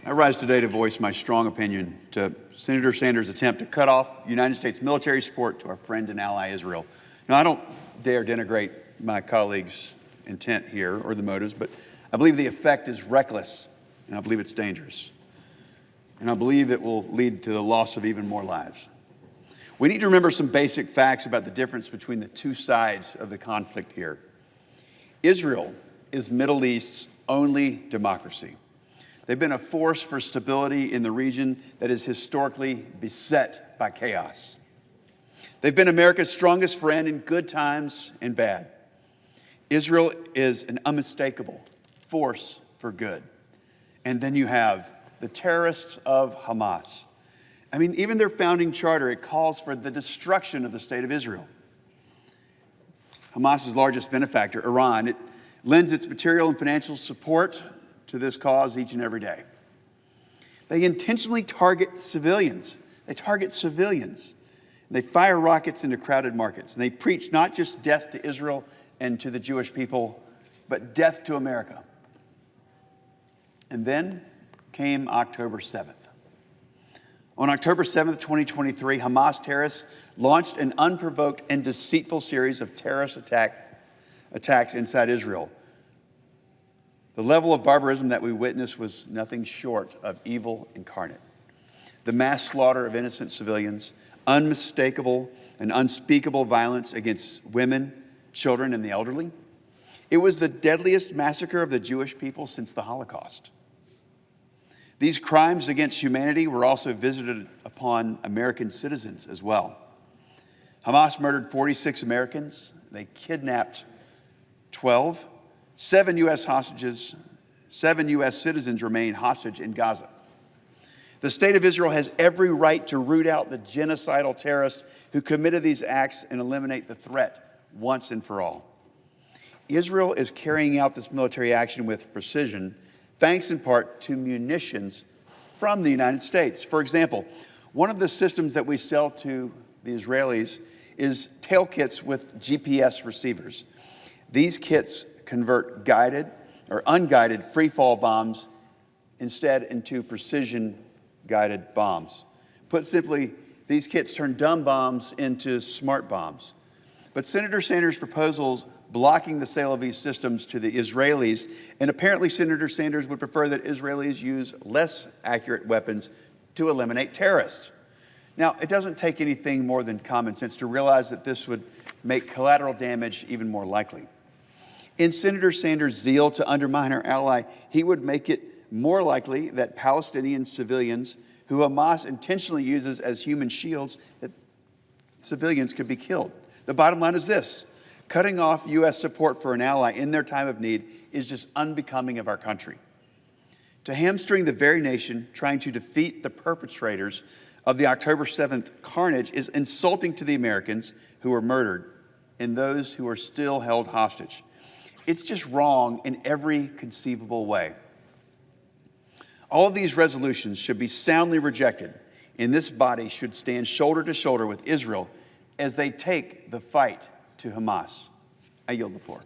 I rise today to voice my strong opinion to Senator Sanders' attempt to cut off United States military support to our friend and ally Israel. Now, I don't dare denigrate my colleagues' intent here or the motives, but I believe the effect is reckless, and I believe it's dangerous. And I believe it will lead to the loss of even more lives. We need to remember some basic facts about the difference between the two sides of the conflict here. Israel is Middle East's only democracy. They've been a force for stability in the region that is historically beset by chaos. They've been America's strongest friend in good times and bad. Israel is an unmistakable force for good. And then you have the terrorists of Hamas. I mean, even their founding charter, it calls for the destruction of the state of Israel. Hamas's largest benefactor, Iran, it lends its material and financial support to this cause each and every day. They intentionally target civilians. They target civilians. They fire rockets into crowded markets. And they preach not just death to Israel and to the Jewish people, but death to America. And then came October 7th. On October 7th, 2023, Hamas terrorists launched an unprovoked and deceitful series of terrorist attacks inside Israel. The level of barbarism that we witnessed was nothing short of evil incarnate. The mass slaughter of innocent civilians, unmistakable and unspeakable violence against women, children, and the elderly. It was the deadliest massacre of the Jewish people since the Holocaust. These crimes against humanity were also visited upon American citizens as well. Hamas murdered 46 Americans. They kidnapped 12. 7 U.S. hostages, 7 U.S. citizens remain hostage in Gaza. The state of Israel has every right to root out the genocidal terrorists who committed these acts and eliminate the threat once and for all. Israel is carrying out this military action with precision, thanks in part to munitions from the United States. For example, one of the systems that we sell to the Israelis is tail kits with GPS receivers. These kits convert guided or unguided free-fall bombs instead into precision-guided bombs. Put simply, these kits turn dumb bombs into smart bombs. But Senator Sanders' proposals blocking the sale of these systems to the Israelis, and apparently Senator Sanders would prefer that Israelis use less accurate weapons to eliminate terrorists. Now, it doesn't take anything more than common sense to realize that this would make collateral damage even more likely. In Senator Sanders' zeal to undermine our ally, he would make it more likely that Palestinian civilians who Hamas intentionally uses as human shields, that civilians could be killed. The bottom line is this: cutting off U.S. support for an ally in their time of need is just unbecoming of our country. To hamstring the very nation trying to defeat the perpetrators of the October 7th carnage is insulting to the Americans who were murdered and those who are still held hostage. It's just wrong in every conceivable way. All of these resolutions should be soundly rejected, and this body should stand shoulder to shoulder with Israel as they take the fight to Hamas. I yield the floor.